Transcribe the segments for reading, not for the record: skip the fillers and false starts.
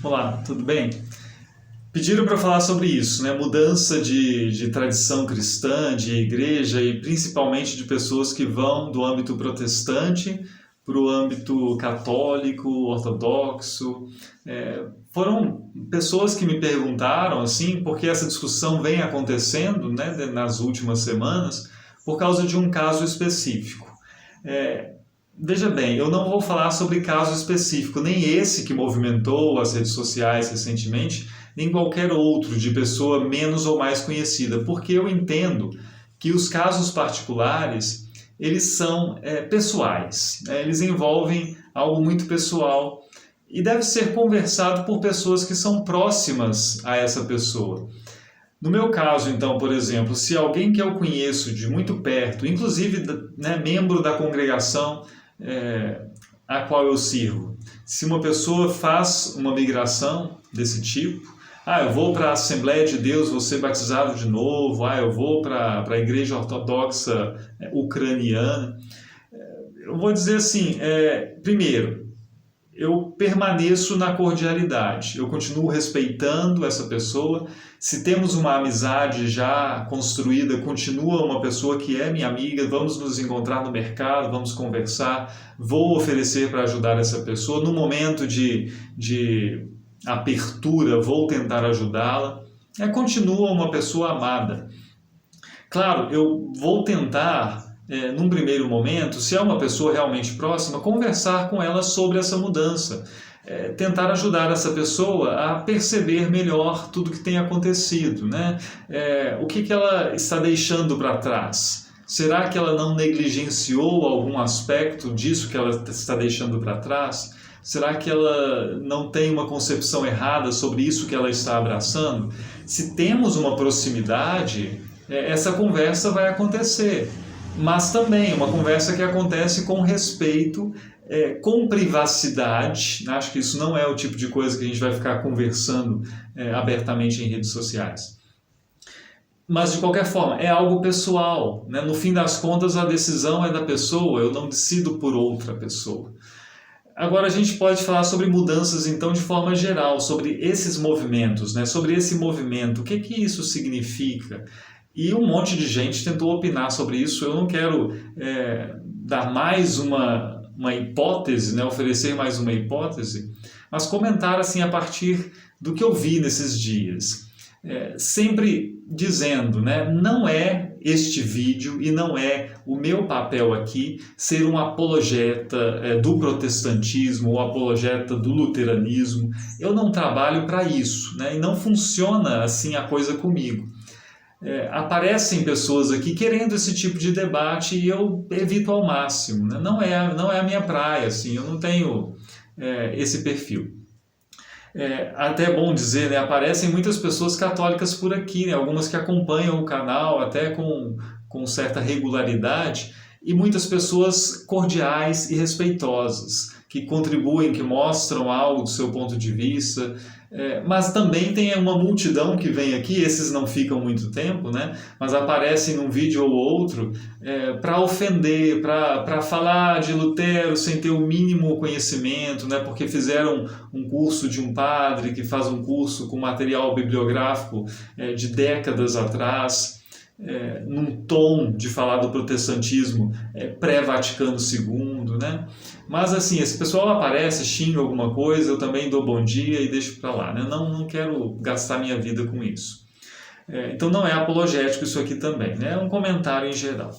Olá, tudo bem? Pediram para falar sobre isso, né? Mudança de tradição cristã, de igreja e principalmente de pessoas que vão do âmbito protestante para o âmbito católico, ortodoxo. Foram pessoas que me perguntaram, assim, porque essa discussão vem acontecendo, né, nas últimas semanas, por causa de um caso específico. É, Veja bem, eu não vou falar sobre caso específico, nem esse que movimentou as redes sociais recentemente, nem qualquer outro de pessoa menos ou mais conhecida, porque eu entendo que os casos particulares, eles são pessoais, né? Eles envolvem algo muito pessoal e deve ser conversado por pessoas que são próximas a essa pessoa. No meu caso, então, por exemplo, se alguém que eu conheço de muito perto, inclusive, né, membro da congregação a qual eu sirvo, se uma pessoa faz uma migração desse tipo, eu vou para a Assembleia de Deus, vou ser batizado de novo, eu vou para a Igreja Ortodoxa Ucraniana, eu vou dizer assim, primeiro, eu permaneço na cordialidade, eu continuo respeitando essa pessoa. Se temos uma amizade já construída, continua uma pessoa que é minha amiga, vamos nos encontrar no mercado, vamos conversar, vou oferecer para ajudar essa pessoa. No momento de apertura, vou tentar ajudá-la. Continua uma pessoa amada. Claro, eu vou tentar num primeiro momento, se é uma pessoa realmente próxima, conversar com ela sobre essa mudança. Tentar ajudar essa pessoa a perceber melhor tudo que tem acontecido, né? O que ela está deixando para trás? Será que ela não negligenciou algum aspecto disso que ela está deixando para trás? Será que ela não tem uma concepção errada sobre isso que ela está abraçando? Se temos uma proximidade, essa conversa vai acontecer. Mas também uma conversa que acontece com respeito, com privacidade. Acho que isso não é o tipo de coisa que a gente vai ficar conversando abertamente em redes sociais. Mas, de qualquer forma, é algo pessoal, né? No fim das contas, a decisão é da pessoa, eu não decido por outra pessoa. Agora, a gente pode falar sobre mudanças, então, de forma geral, sobre esses movimentos, né? Sobre esse movimento, o que isso significa? E um monte de gente tentou opinar sobre isso. Eu não quero dar mais uma hipótese, né? Oferecer mais uma hipótese, mas comentar assim a partir do que eu vi nesses dias. Sempre dizendo, né? Não é este vídeo e não é o meu papel aqui ser um apologeta do protestantismo ou apologeta do luteranismo. Eu não trabalho para isso, né? E não funciona assim a coisa comigo. Aparecem pessoas aqui querendo esse tipo de debate e eu evito ao máximo, né? Não é a minha praia, assim, eu não tenho esse perfil. Até é bom dizer, né? Aparecem muitas pessoas católicas por aqui, né? Algumas que acompanham o canal até com certa regularidade, e muitas pessoas cordiais e respeitosas, que contribuem, que mostram algo do seu ponto de vista. Mas também tem uma multidão que vem aqui, esses não ficam muito tempo, né? Mas aparecem num vídeo ou outro para ofender, para falar de Lutero sem ter o mínimo conhecimento, né? Porque fizeram um curso de um padre que faz um curso com material bibliográfico de décadas atrás, num tom de falar do protestantismo pré-Vaticano II, né? Mas assim, esse pessoal aparece, xinga alguma coisa, eu também dou bom dia e deixo para lá, né? Não quero gastar minha vida com isso. Então não é apologético isso aqui também, né? É um comentário em geral.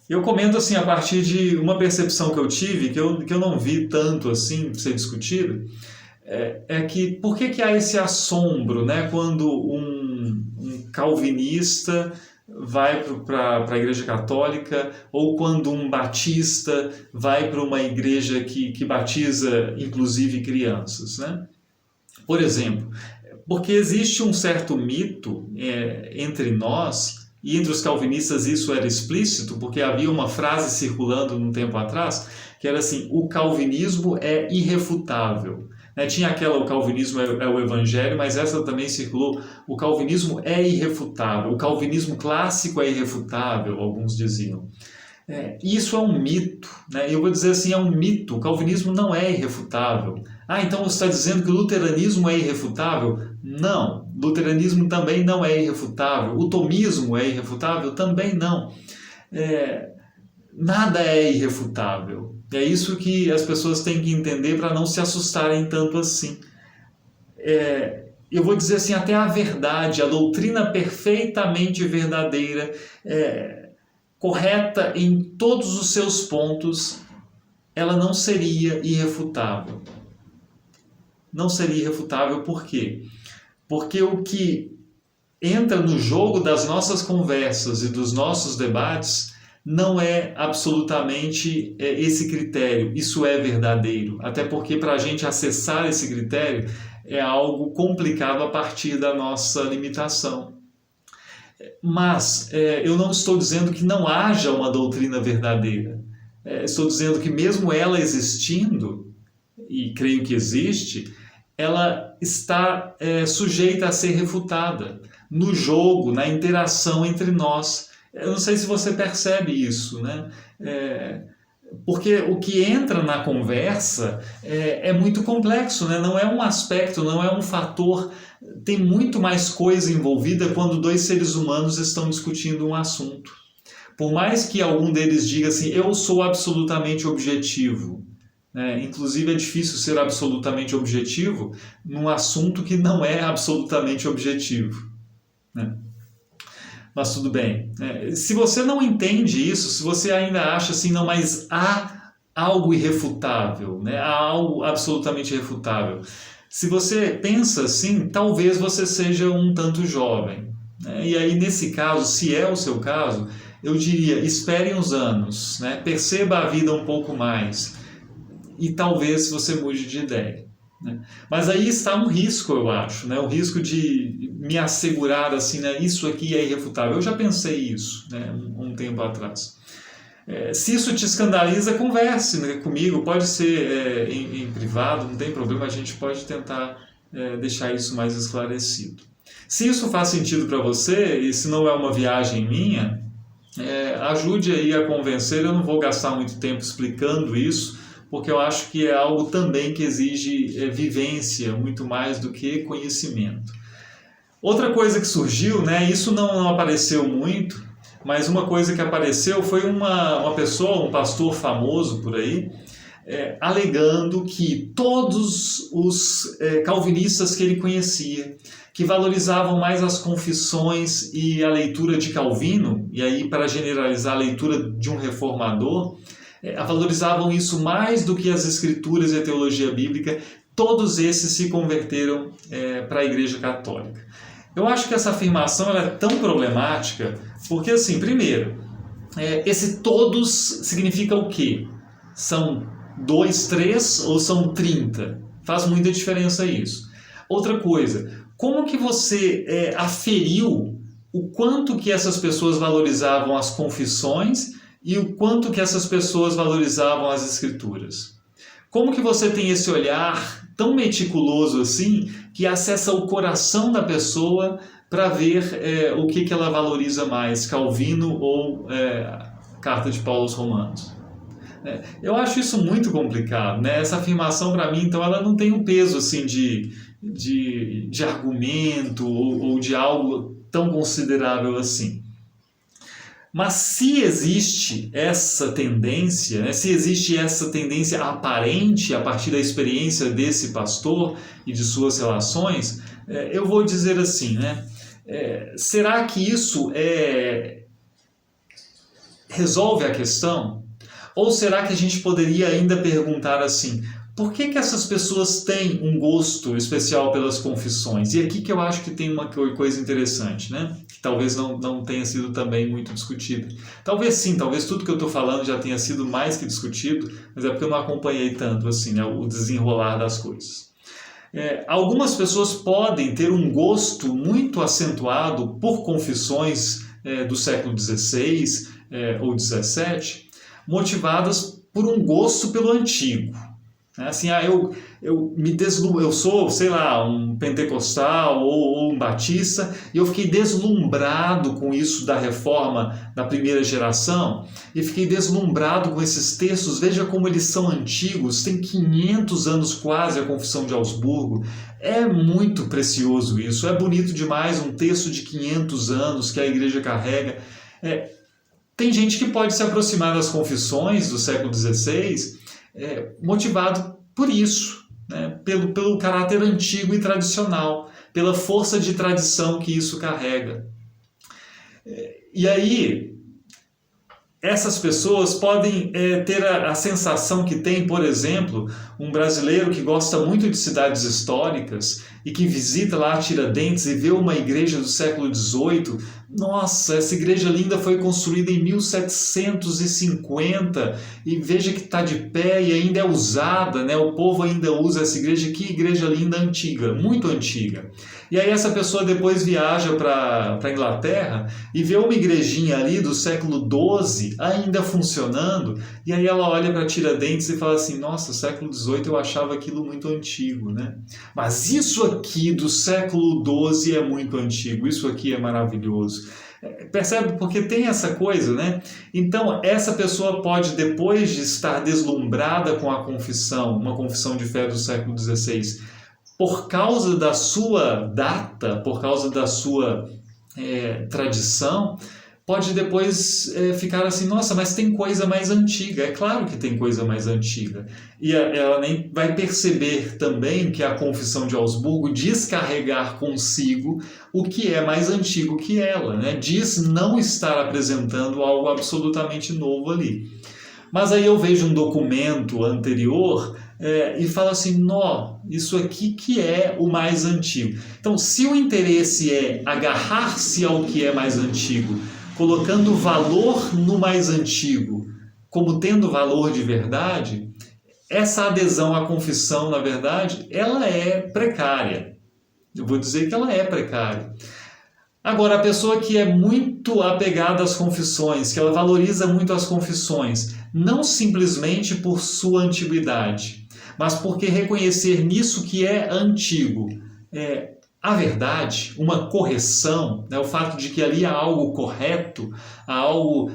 Eu comento assim a partir de uma percepção que eu tive, que eu não vi tanto assim ser discutido, que por que há esse assombro, né? Quando um calvinista vai para a igreja católica, ou quando um batista vai para uma igreja que batiza inclusive crianças, né? Por exemplo, porque existe um certo mito entre nós, e entre os calvinistas isso era explícito, porque havia uma frase circulando num tempo atrás, que era assim: o calvinismo é irrefutável. Tinha aquela, o calvinismo é o evangelho, mas essa também circulou, o calvinismo é irrefutável, o calvinismo clássico é irrefutável, alguns diziam. Isso é um mito, né? Eu vou dizer assim, é um mito, o calvinismo não é irrefutável. Ah, então você está dizendo que o luteranismo é irrefutável? Não, o luteranismo também não é irrefutável. O tomismo é irrefutável? Também não. Nada é irrefutável. É isso que as pessoas têm que entender para não se assustarem tanto assim. Eu vou dizer assim, até a verdade, a doutrina perfeitamente verdadeira, correta em todos os seus pontos, ela não seria irrefutável. Não seria irrefutável por quê? Porque o que entra no jogo das nossas conversas e dos nossos debates não é absolutamente esse critério, isso é verdadeiro. Até porque para a gente acessar esse critério é algo complicado a partir da nossa limitação. Mas eu não estou dizendo que não haja uma doutrina verdadeira. Estou dizendo que mesmo ela existindo, e creio que existe, ela está sujeita a ser refutada no jogo, na interação entre nós. Eu não sei se você percebe isso, né? Porque o que entra na conversa é muito complexo, né? Não é um aspecto, não é um fator, tem muito mais coisa envolvida quando dois seres humanos estão discutindo um assunto. Por mais que algum deles diga assim, eu sou absolutamente objetivo, inclusive é difícil ser absolutamente objetivo num assunto que não é absolutamente objetivo, né? Mas tudo bem. Se você não entende isso, se você ainda acha assim, não, mas há algo irrefutável, né? Há algo absolutamente irrefutável. Se você pensa assim, talvez você seja um tanto jovem, né? E aí, nesse caso, se é o seu caso, eu diria, espere uns anos, né? Perceba a vida um pouco mais e talvez você mude de ideia, né? Mas aí está um risco, eu acho, né? O risco de me assegurar assim, né? Isso aqui é irrefutável. Eu já pensei isso, né? um tempo atrás. Se isso te escandaliza, converse, né, comigo, pode ser em privado, não tem problema, a gente pode tentar deixar isso mais esclarecido. Se isso faz sentido para você, e se não é uma viagem minha, ajude aí a convencer. Eu não vou gastar muito tempo explicando isso, porque eu acho que é algo também que exige vivência, muito mais do que conhecimento. Outra coisa que surgiu, né, isso não apareceu muito, mas uma coisa que apareceu foi uma pessoa, um pastor famoso por aí, alegando que todos os calvinistas que ele conhecia, que valorizavam mais as confissões e a leitura de Calvino, e aí para generalizar a leitura de um reformador, valorizavam isso mais do que as escrituras e a teologia bíblica. Todos esses se converteram para a Igreja Católica. Eu acho que essa afirmação ela é tão problemática, porque assim, primeiro, esse todos significa o quê? São 2, 3 ou são 30? Faz muita diferença isso. Outra coisa, como que você aferiu o quanto que essas pessoas valorizavam as confissões e o quanto que essas pessoas valorizavam as escrituras? Como que você tem esse olhar tão meticuloso assim, que acessa o coração da pessoa para ver o que ela valoriza mais, Calvino ou Carta de Paulo aos Romanos? Eu acho isso muito complicado, né? Essa afirmação, para mim, então, ela não tem um peso assim, de argumento ou de algo tão considerável assim. Mas se existe essa tendência, né, se existe essa tendência aparente a partir da experiência desse pastor e de suas relações, eu vou dizer assim, né, será que isso resolve a questão? Ou será que a gente poderia ainda perguntar assim, por que essas pessoas têm um gosto especial pelas confissões? E aqui que eu acho que tem uma coisa interessante, né? Que talvez não tenha sido também muito discutida. Talvez sim, talvez tudo que eu estou falando já tenha sido mais que discutido, mas é porque eu não acompanhei tanto assim, né, o desenrolar das coisas. Algumas pessoas podem ter um gosto muito acentuado por confissões do século XVI ou XVII, motivadas por um gosto pelo antigo. Assim, eu sou, sei lá, um pentecostal ou um batista, e eu fiquei deslumbrado com isso da reforma da primeira geração, e fiquei deslumbrado com esses textos. Veja como eles são antigos, tem 500 anos quase a Confissão de Augsburgo. É muito precioso isso, é bonito demais um texto de 500 anos que a igreja carrega. Tem gente que pode se aproximar das confissões do século XVI motivado por isso, né? Pelo caráter antigo e tradicional, pela força de tradição que isso carrega. E aí, essas pessoas podem ter a sensação que tem, por exemplo, um brasileiro que gosta muito de cidades históricas e que visita lá Tiradentes e vê uma igreja do século XVIII. Nossa, essa igreja linda foi construída em 1750 e veja que está de pé e ainda é usada, né? O povo ainda usa essa igreja. Que igreja linda, antiga, muito antiga. E aí essa pessoa depois viaja para a Inglaterra e vê uma igrejinha ali do século XII ainda funcionando, e aí ela olha para Tiradentes e fala assim: nossa, século XVIII eu achava aquilo muito antigo, né? Mas isso aqui do século XII é muito antigo, isso aqui é maravilhoso. Percebe? Porque tem essa coisa, né? Então, essa pessoa pode, depois de estar deslumbrada com a confissão, uma confissão de fé do século XVI, por causa da sua data, por causa da sua tradição, pode depois ficar assim: nossa, mas tem coisa mais antiga. É claro que tem coisa mais antiga. E ela nem vai perceber também que a Confissão de Augsburgo diz carregar consigo o que é mais antigo que ela, né? Diz não estar apresentando algo absolutamente novo ali. Mas aí eu vejo um documento anterior e falo assim: nó, isso aqui que é o mais antigo. Então, se o interesse é agarrar-se ao que é mais antigo, colocando valor no mais antigo como tendo valor de verdade, essa adesão à confissão, na verdade, ela é precária. Eu vou dizer que ela é precária. Agora, a pessoa que é muito apegada às confissões, que ela valoriza muito as confissões, não simplesmente por sua antiguidade, mas porque reconhecer nisso que é antigo, a verdade, uma correção, né, o fato de que ali há algo correto, há algo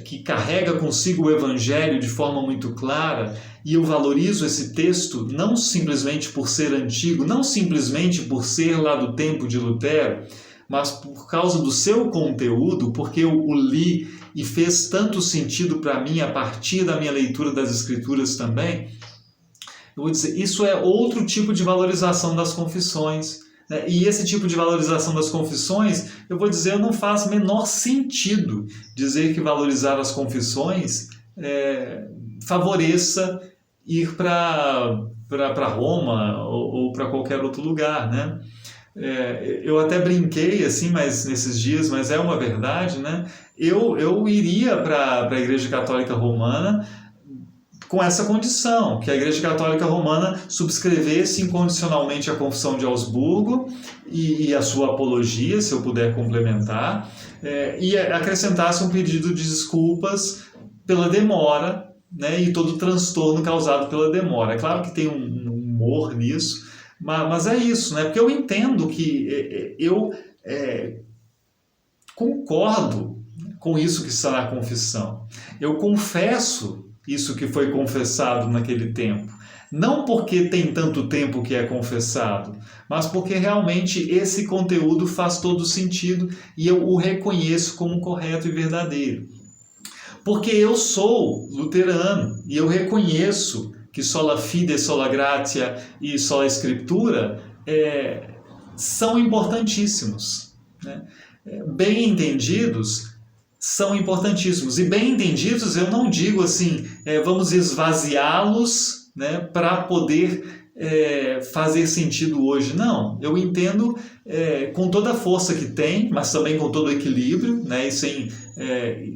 que carrega consigo o Evangelho de forma muito clara, e eu valorizo esse texto não simplesmente por ser antigo, não simplesmente por ser lá do tempo de Lutero, mas por causa do seu conteúdo, porque eu o li e fez tanto sentido para mim a partir da minha leitura das Escrituras também. Eu vou dizer, isso é outro tipo de valorização das confissões. E esse tipo de valorização das confissões, eu vou dizer, não faz menor sentido dizer que valorizar as confissões favoreça ir para Roma ou para qualquer outro lugar, né? Eu até brinquei assim, mas nesses dias, mas é uma verdade, né? Eu iria para a Igreja Católica Romana com essa condição, que a Igreja Católica Romana subscrevesse incondicionalmente a Confissão de Augsburgo e a sua apologia, se eu puder complementar, e acrescentasse um pedido de desculpas pela demora, né, e todo o transtorno causado pela demora. É claro que tem um humor nisso, mas é isso, né? Porque eu entendo que eu concordo com isso que está na confissão. Eu confesso isso que foi confessado naquele tempo. Não porque tem tanto tempo que é confessado, mas porque realmente esse conteúdo faz todo sentido e eu o reconheço como correto e verdadeiro. Porque eu sou luterano e eu reconheço que sola fide, sola gratia e sola escritura são importantíssimos, né? Bem entendidos, são importantíssimos. E bem entendidos, eu não digo assim, vamos esvaziá-los, né, para poder fazer sentido hoje. Não, eu entendo com toda a força que tem, mas também com todo o equilíbrio, né, e sem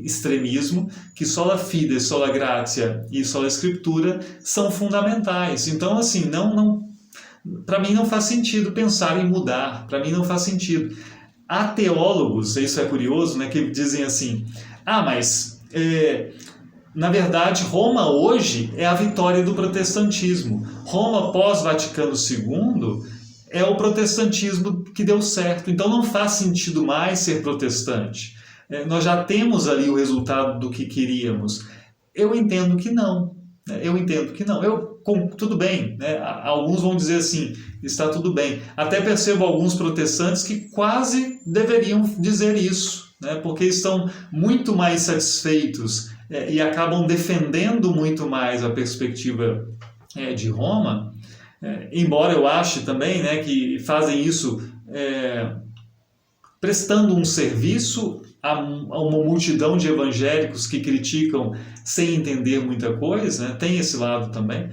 extremismo, que sola fide, sola gratia e sola escritura são fundamentais. Então, assim, para mim não faz sentido pensar em mudar, para mim não faz sentido. Há teólogos, isso é curioso, né, que dizem assim: mas Na verdade, Roma hoje é a vitória do protestantismo. Roma pós-Vaticano II é o protestantismo que deu certo. Então não faz sentido mais ser protestante. Nós já temos ali o resultado do que queríamos. Eu entendo que não. Tudo bem, né? Alguns vão dizer assim, está tudo bem. Até percebo alguns protestantes que quase deveriam dizer isso, né? Porque estão muito mais satisfeitos e acabam defendendo muito mais a perspectiva de Roma, embora eu ache também, né, que fazem isso prestando um serviço a uma multidão de evangélicos que criticam sem entender muita coisa, né? Tem esse lado também.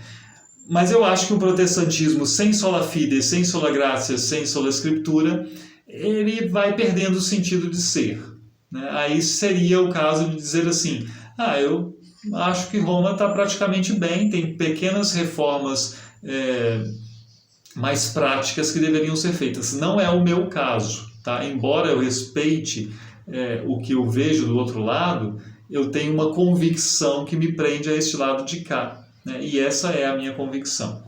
Mas eu acho que o protestantismo sem sola fide, sem sola gratia, sem sola escritura, ele vai perdendo o sentido de ser, né? Aí seria o caso de dizer assim, eu acho que Roma está praticamente bem, tem pequenas reformas mais práticas que deveriam ser feitas. Não é o meu caso, tá? Embora eu respeite o que eu vejo do outro lado, eu tenho uma convicção que me prende a este lado de cá, né? E essa é a minha convicção.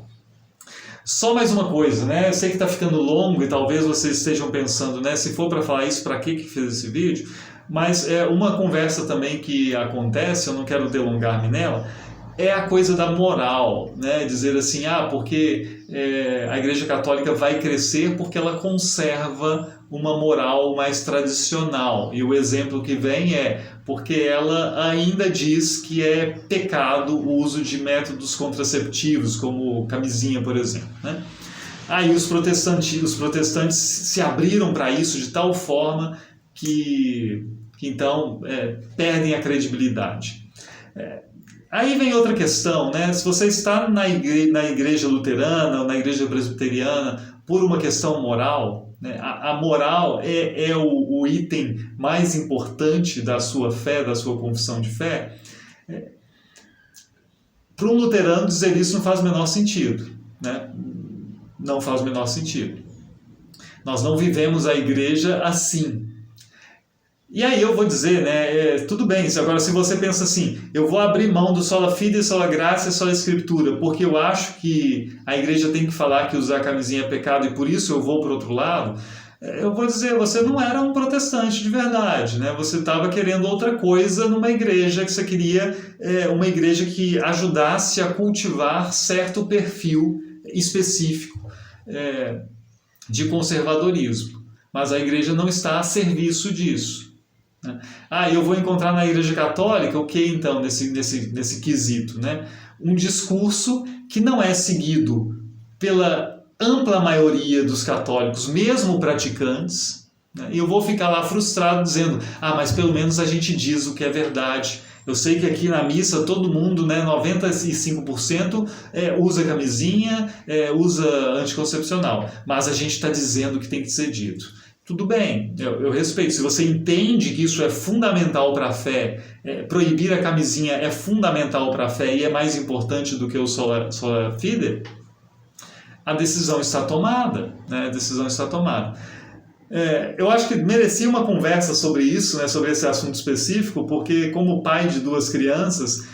Só mais uma coisa, né? Eu sei que está ficando longo e talvez vocês estejam pensando, né? Se for para falar isso, para que fez esse vídeo? Mas uma conversa também que acontece, eu não quero delongar-me nela, é a coisa da moral, né? Dizer assim, porque a Igreja Católica vai crescer porque ela conserva uma moral mais tradicional. E o exemplo que vem porque ela ainda diz que é pecado o uso de métodos contraceptivos, como camisinha, por exemplo, né? Aí os protestantes se abriram para isso de tal forma que então perdem a credibilidade. Aí vem outra questão, né? Se você está na igreja luterana ou na igreja presbiteriana por uma questão moral, né? A moral é o item mais importante da sua fé, da sua confissão de fé. Para um luterano dizer isso não faz o menor sentido, né? Não faz o menor sentido. Nós não vivemos a igreja assim. E aí eu vou dizer, né, tudo bem, agora se você pensa assim, eu vou abrir mão do sola fide, sola gratia, sola escritura, porque eu acho que a igreja tem que falar que usar camisinha é pecado e por isso eu vou para o outro lado, eu vou dizer, você não era um protestante de verdade, né? Você estava querendo outra coisa numa igreja, que você queria uma igreja que ajudasse a cultivar certo perfil específico de conservadorismo, mas a igreja não está a serviço disso. Eu vou encontrar na Igreja Católica o que então nesse quesito, né? Um discurso que não é seguido pela ampla maioria dos católicos, mesmo praticantes, né? E eu vou ficar lá frustrado dizendo, mas pelo menos a gente diz o que é verdade. Eu sei que aqui na missa todo mundo, né, 95% usa camisinha, usa anticoncepcional, mas a gente está dizendo que tem que ser dito. Tudo bem, eu respeito. Se você entende que isso é fundamental para a fé, proibir a camisinha é fundamental para a fé e é mais importante do que o sola fide, a decisão está tomada, né? A decisão está tomada. Eu acho que merecia uma conversa sobre isso, né? Sobre esse assunto específico, porque como pai de 2 crianças,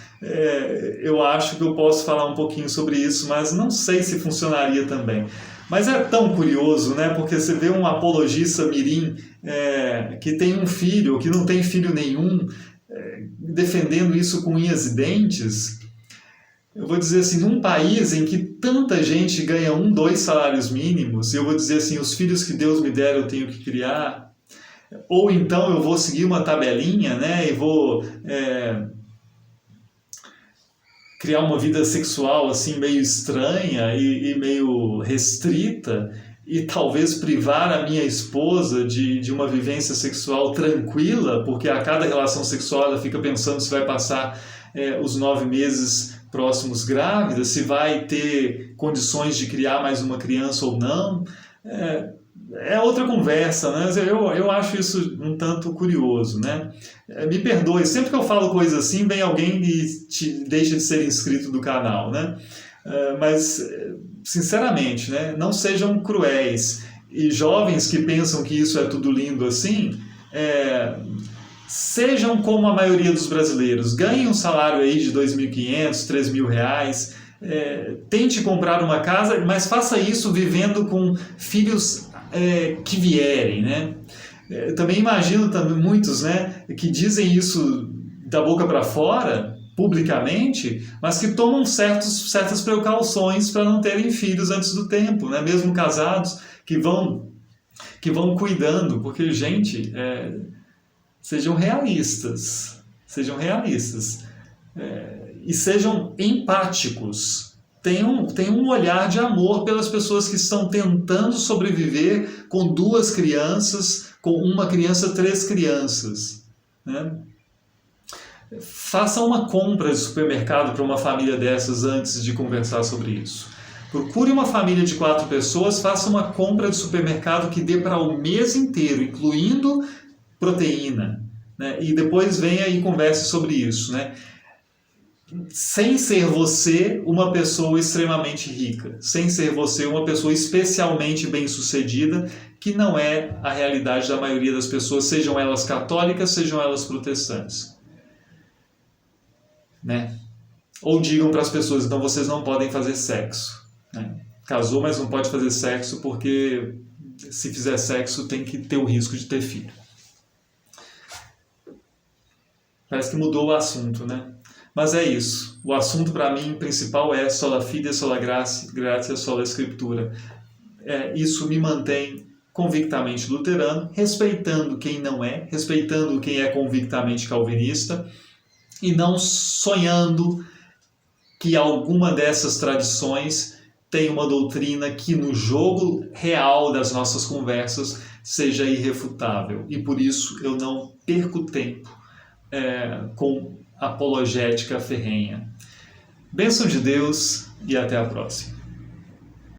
eu acho que eu posso falar um pouquinho sobre isso, mas não sei se funcionaria também. Mas é tão curioso, né? Porque você vê um apologista mirim que tem um filho, ou que não tem filho nenhum, defendendo isso com unhas e dentes. Eu vou dizer assim, num país em que tanta gente ganha 1, 2 salários mínimos, eu vou dizer assim, os filhos que Deus me der eu tenho que criar, ou então eu vou seguir uma tabelinha, né? E vou criar uma vida sexual assim meio estranha e meio restrita e talvez privar a minha esposa de uma vivência sexual tranquila, porque a cada relação sexual ela fica pensando se vai passar os 9 meses próximos grávida, se vai ter condições de criar mais uma criança ou não. É outra conversa, né? Eu acho isso um tanto curioso, né? Me perdoe, sempre que eu falo coisa assim, vem alguém e deixa de ser inscrito do canal, né? Mas, sinceramente, né? Não sejam cruéis. E jovens que pensam que isso é tudo lindo assim, sejam como a maioria dos brasileiros, ganhem um salário aí de R$2.500, R$3.000, tente comprar uma casa, mas faça isso vivendo com filhos que vierem, né? Também imagino muitos, né, que dizem isso da boca para fora, publicamente, mas que tomam certas precauções para não terem filhos antes do tempo, né? Mesmo casados, que vão cuidando, porque, gente, sejam realistas, e sejam empáticos. Tenham um olhar de amor pelas pessoas que estão tentando sobreviver com 2 crianças, com uma criança, 3 crianças, né? Faça uma compra de supermercado para uma família dessas antes de conversar sobre isso. Procure uma família de 4 pessoas, faça uma compra de supermercado que dê para o mês inteiro, incluindo proteína, né? E depois venha e converse sobre isso, né? Sem ser você uma pessoa extremamente rica, sem ser você uma pessoa especialmente bem-sucedida, que não é a realidade da maioria das pessoas, sejam elas católicas, sejam elas protestantes, né? Ou digam para as pessoas, então vocês não podem fazer sexo, né? Casou, mas não pode fazer sexo porque se fizer sexo tem que ter o risco de ter filho. Parece que mudou o assunto, né? Mas é isso. O assunto para mim principal é sola fide, sola gratia, sola scriptura. Isso me mantém convictamente luterano, respeitando quem não é, respeitando quem é convictamente calvinista, e não sonhando que alguma dessas tradições tem uma doutrina que no jogo real das nossas conversas seja irrefutável. E por isso eu não perco tempo com apologética ferrenha. Bênção de Deus e até a próxima.